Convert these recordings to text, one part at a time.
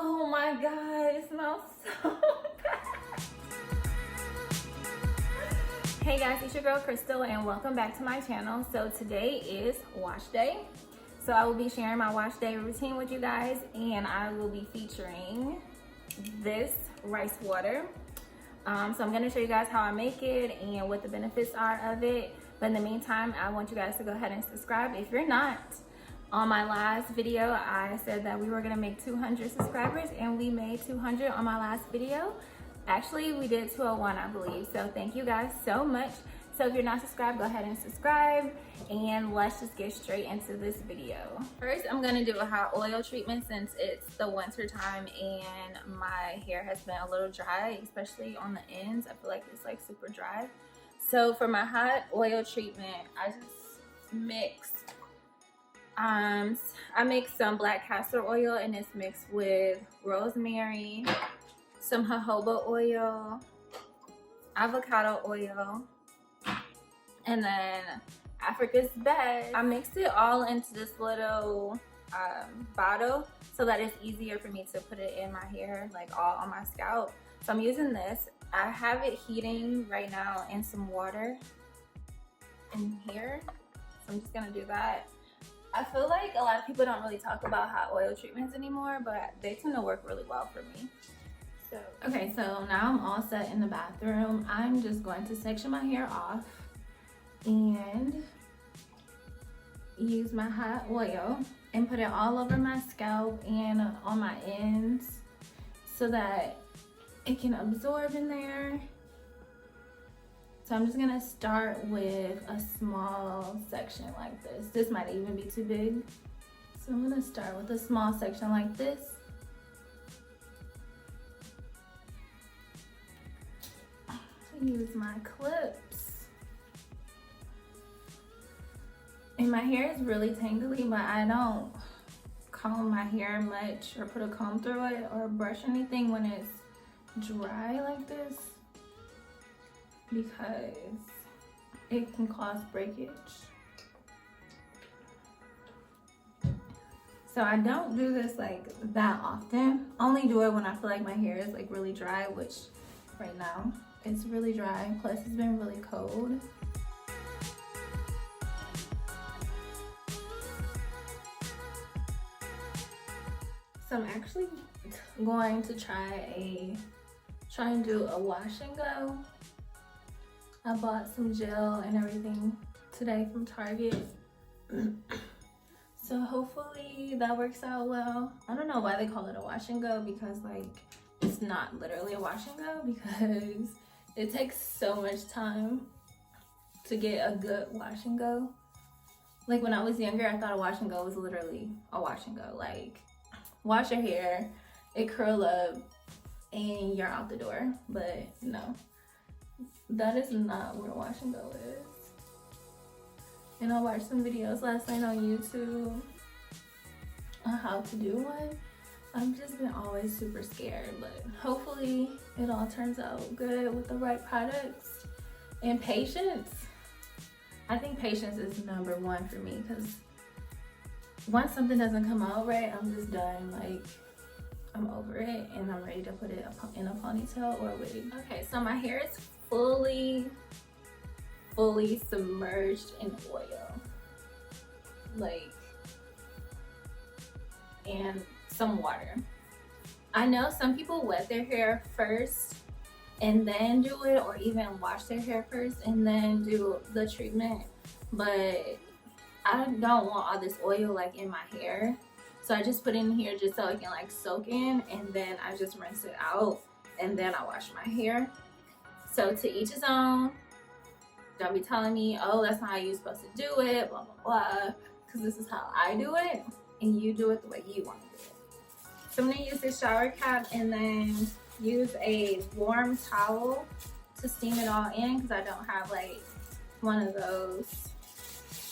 Oh my god, it smells so bad. Hey guys, it's your girl Krystle and welcome back to my channel. So today is wash day. So I will be sharing my wash day routine with you guys, and I will be featuring this rice water. So I'm gonna show you guys how I make it and what the benefits are of it. But in the meantime, I want you guys to go ahead and subscribe if you're not. On my last video, I said that we were gonna make 200 subscribers, and we made 200 on my last video. Actually, we did 201, I believe. So thank you guys so much. So if you're not subscribed, go ahead and subscribe, and let's just get straight into this video. First, I'm gonna do a hot oil treatment since it's the winter time and my hair has been a little dry, especially on the ends. I feel like it's like super dry. So for my hot oil treatment, I just mixed I make some black castor oil, and it's mixed with rosemary, some jojoba oil, avocado oil, and then Africa's Best. I mixed it all into this little bottle so that it's easier for me to put it in my hair, like all on my scalp. So I'm using this. I have it heating right now in some water in here. So I'm just gonna do that. I feel like a lot of people don't really talk about hot oil treatments anymore, but they tend to work really well for me. So, okay, so now I'm all set in the bathroom. I'm just going to section my hair off and use my hot oil and put it all over my scalp and on my ends so that it can absorb in there. So I'm just gonna start with a small section like this. This might even be too big. So I'm gonna start with a small section like this. Use my clips. And my hair is really tangly, but I don't comb my hair much or put a comb through it or brush anything when it's dry like this, because it can cause breakage. So I don't do this like that often. Only do it when I feel like my hair is like really dry, which right now it's really dry. Plus it's been really cold. So I'm actually going to try and do a wash and go. I bought some gel and everything today from Target. So hopefully that works out well. I don't know why they call it a wash and go, because like it's not literally a wash and go, because it takes so much time to get a good wash and go. Like when I was younger, I thought a wash and go was literally a wash and go. Like wash your hair, it curl up, and you're out the door. But no. That is not what a wash and go is. And I watched some videos last night on YouTube on how to do one. I've just been always super scared, but hopefully it all turns out good with the right products and patience. I think patience is #1 for me, because once something doesn't come out right, I'm just done. Like, I'm over it and I'm ready to put it in a ponytail or a wig. Okay, so my hair is fully submerged in oil, like, and some water. I know some people wet their hair first and then do it, or even wash their hair first and then do the treatment, but I don't want all this oil like in my hair. So I just put it in here just so it can like soak in, and then I just rinse it out, and then I wash my hair. So to each his own. Don't be telling me, oh, that's not how you're supposed to do it, blah, blah, blah. Because this is how I do it, and you do it the way you want to do it. So I'm going to use this shower cap and then use a warm towel to steam it all in, because I don't have like one of those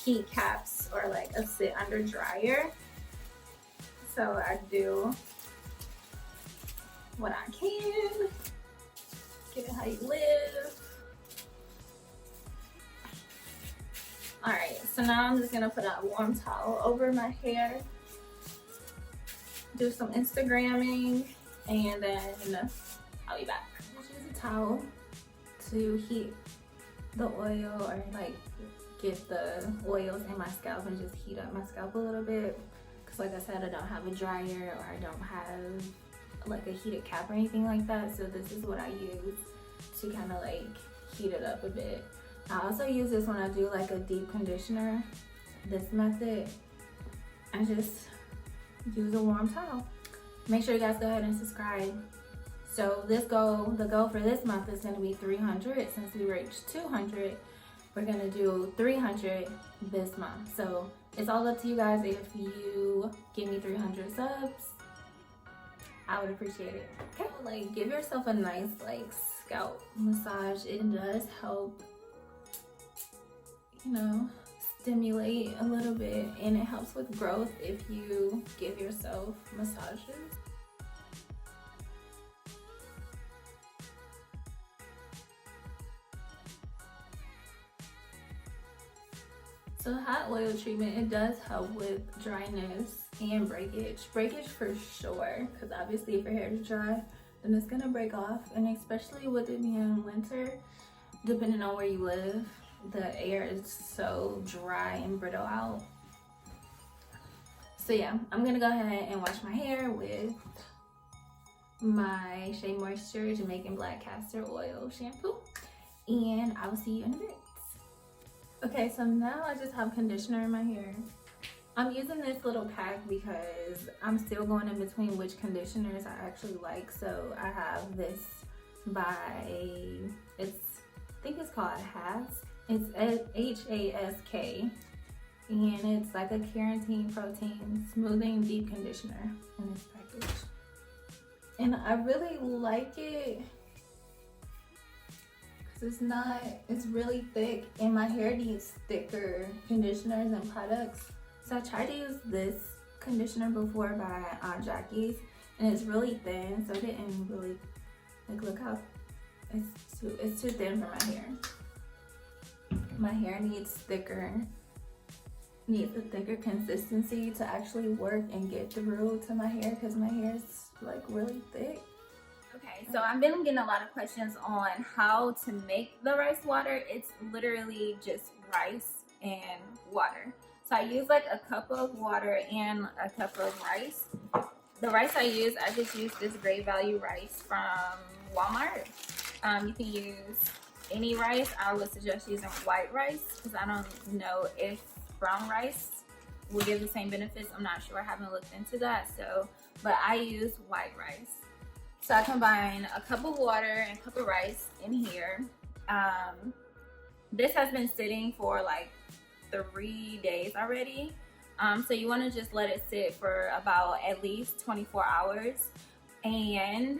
heat caps or like a sit under dryer. So I do what I can. Get it how you live. Alright, so now I'm just gonna put a warm towel over my hair do some Instagramming, and then I'll be back. Just use a towel to heat the oil, or like get the oils in my scalp and just heat up my scalp a little bit. Cause like I said, I don't have a dryer, or I don't have like a heated cap or anything like that. So this is what I use to kind of like heat it up a bit. I also use this when I do like a deep conditioner, this method. I just use a warm towel. Make sure you guys go ahead and subscribe. So the goal for this month is gonna be 300. Since we reached 200, we're gonna do 300 this month. So it's all up to you guys. If you give me 300 subs, I would appreciate it. Okay, like give yourself a nice like scalp massage. It does help, you know, stimulate a little bit, and it helps with growth if you give yourself massages. So hot oil treatment, it does help with dryness and breakage. Breakage for sure, because obviously if your hair is dry, then it's gonna break off. And especially with it being winter, depending on where you live, the air is so dry and brittle out. So yeah, I'm gonna go ahead and wash my hair with my Shea Moisture Jamaican Black Castor Oil shampoo, and I will see you in a bit. Okay, so now I just have conditioner in my hair. I'm using this little pack because I'm still going in between which conditioners I actually like. So I have this by, I think it's called Hask. It's Hask, and it's like a keratin protein smoothing deep conditioner in this package. And I really like it. It's really thick, and my hair needs thicker conditioners and products. So I tried to use this conditioner before by Aunt Jackie's, and it's really thin, so it didn't really, like, look how, it's too thin for my hair. My hair needs a thicker consistency to actually work and get through to my hair, because my hair is like really thick. Okay, so I've been getting a lot of questions on how to make the rice water. It's literally just rice and water. So I use like a cup of water and a cup of rice. The rice I just use this Great Value rice from Walmart. You can use any rice. I would suggest using white rice because I don't know if brown rice will give the same benefits. I'm not sure. I haven't looked into that. But I use white rice. So I combine a cup of water and a cup of rice in here. This has been sitting for like 3 days already. So you want to just let it sit for about at least 24 hours. And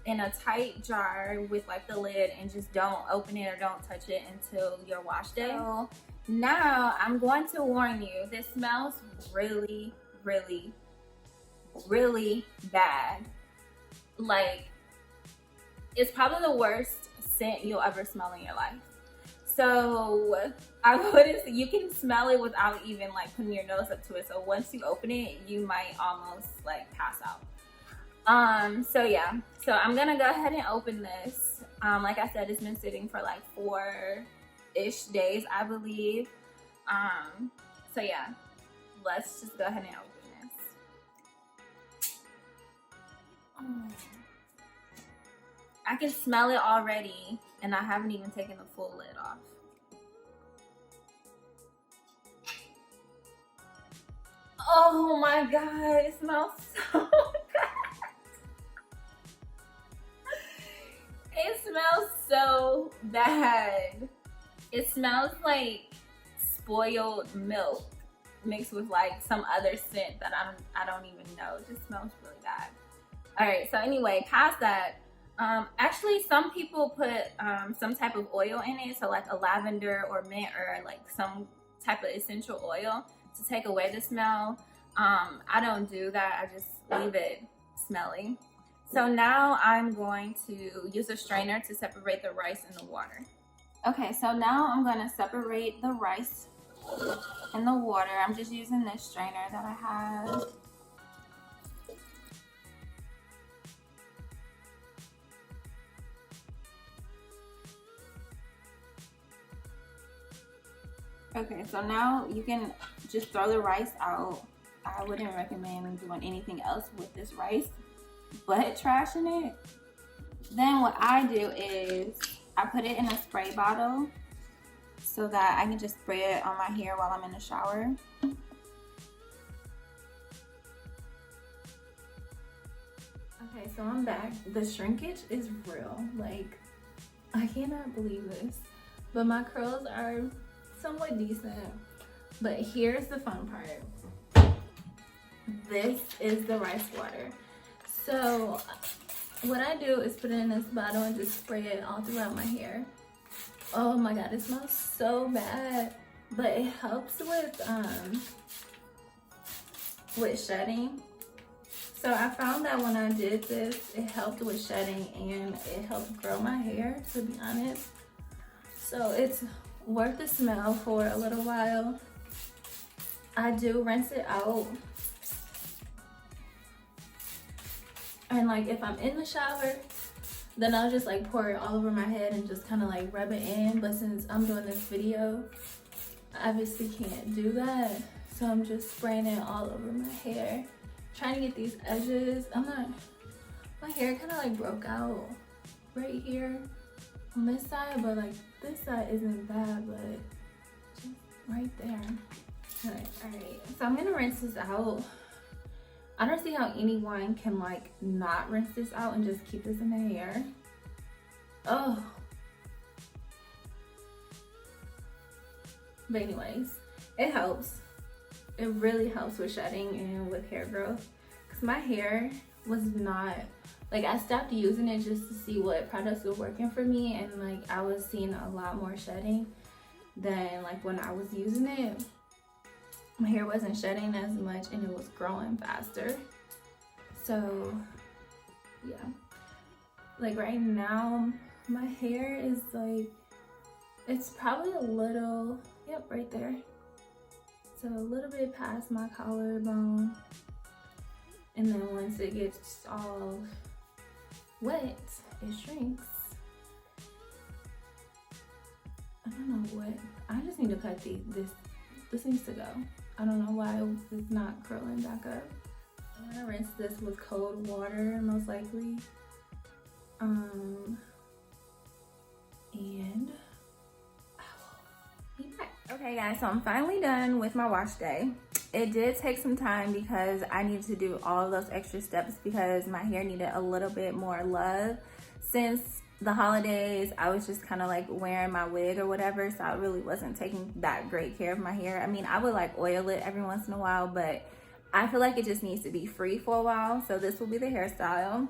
in a tight jar with like the lid, and just don't open it or don't touch it until your wash day. So now I'm going to warn you, this smells really, really, really bad. Like, it's probably the worst scent you'll ever smell in your life. So you can smell it without even like putting your nose up to it. So once you open it, you might almost like pass out. So yeah, so I'm gonna go ahead and open this. Like I said, it's been sitting for like 4-ish days, I believe. So yeah, let's just go ahead and open this. I can smell it already, and I haven't even taken the full lid off. Oh my god, it smells so bad. It smells so bad. It smells like spoiled milk mixed with like some other scent that I don't even know. It just smells really bad. All right, so anyway, past that, actually some people put some type of oil in it, so like a lavender or mint or like some type of essential oil to take away the smell. I don't do that. I just leave it smelling. So now I'm going to use a strainer to separate the rice and the water. Okay, so now I'm going to separate the rice and the water. I'm just using this strainer that I have. Okay, so now you can just throw the rice out. I wouldn't recommend doing anything else with this rice but trashing it. Then what I do is I put it in a spray bottle so that I can just spray it on my hair while I'm in the shower. Okay, so I'm back. The shrinkage is real. Like, I cannot believe this. But my curls are somewhat decent. But here's the fun part. This is the rice water. So what I do is put it in this bottle and just spray it all throughout my hair. Oh my god, it smells so bad. But it helps with shedding. So I found that when I did this, it helped with shedding and it helped grow my hair, to be honest. So it's worth the smell for a little while. I do rinse it out. And like if I'm in the shower, then I'll just like pour it all over my head and just kind of like rub it in. But since I'm doing this video, I obviously can't do that. So I'm just spraying it all over my hair. Trying to get these edges. My hair kind of like broke out right here on this side, but like this side isn't bad, but just right there. Alright, so I'm gonna rinse this out. I don't see how anyone can like not rinse this out and just keep this in their hair. Oh. But anyways, it helps. It really helps with shedding and with hair growth. Cause my hair was not, like I stopped using it just to see what products were working for me, and like I was seeing a lot more shedding than like when I was using it. My hair wasn't shedding as much and it was growing faster. So yeah, like right now my hair is like, it's probably a little, yep, right there. So a little bit past my collarbone. And then once it gets all wet, it shrinks. I don't know what, I just need to cut this needs to go. I don't know why it's not curling back up. I'm gonna rinse this with cold water, most likely. And I will be back. Okay guys, so I'm finally done with my wash day. It did take some time because I needed to do all of those extra steps because my hair needed a little bit more love. Since the holidays, I was just kind of like wearing my wig or whatever, so I really wasn't taking that great care of my hair. I mean, I would like oil it every once in a while, but I feel like it just needs to be free for a while. So this will be the hairstyle.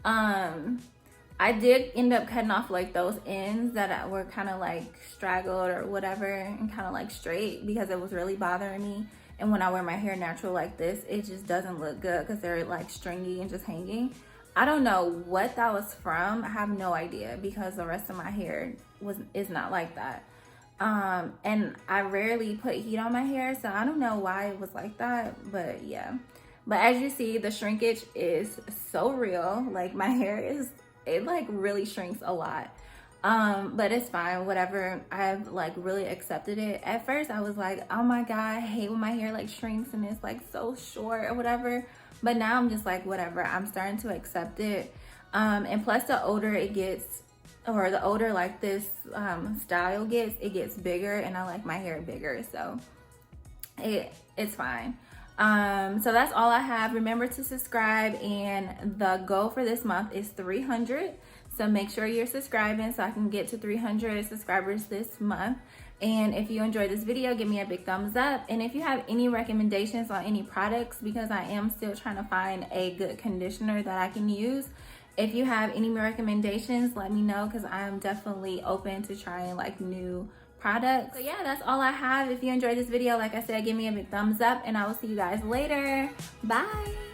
I did end up cutting off like those ends that were kind of like straggled or whatever and kind of like straight because it was really bothering me. And when I wear my hair natural like this, it just doesn't look good because they're like stringy and just hanging. I don't know what that was from. I have no idea because the rest of my hair is not like that. And I rarely put heat on my hair, so I don't know why it was like that, but yeah. But as you see, the shrinkage is so real. Like my hair it like really shrinks a lot. But it's fine, whatever. I've like really accepted it. At first I was like, oh my god, I hate when my hair like shrinks and it's like so short or whatever. But now I'm just like, whatever. I'm starting to accept it. And plus the older it gets, or the older like this style gets, it gets bigger, and I like my hair bigger, so it's fine. So that's all I have. Remember to subscribe, and the goal for this month is 300. So make sure you're subscribing so I can get to 300 subscribers this month. And if you enjoyed this video, give me a big thumbs up. And if you have any recommendations on any products, because I am still trying to find a good conditioner that I can use, if you have any more recommendations, let me know, because I am definitely open to trying like new products. So yeah, that's all I have. If you enjoyed this video, like I said, give me a big thumbs up, and I will see you guys later. Bye.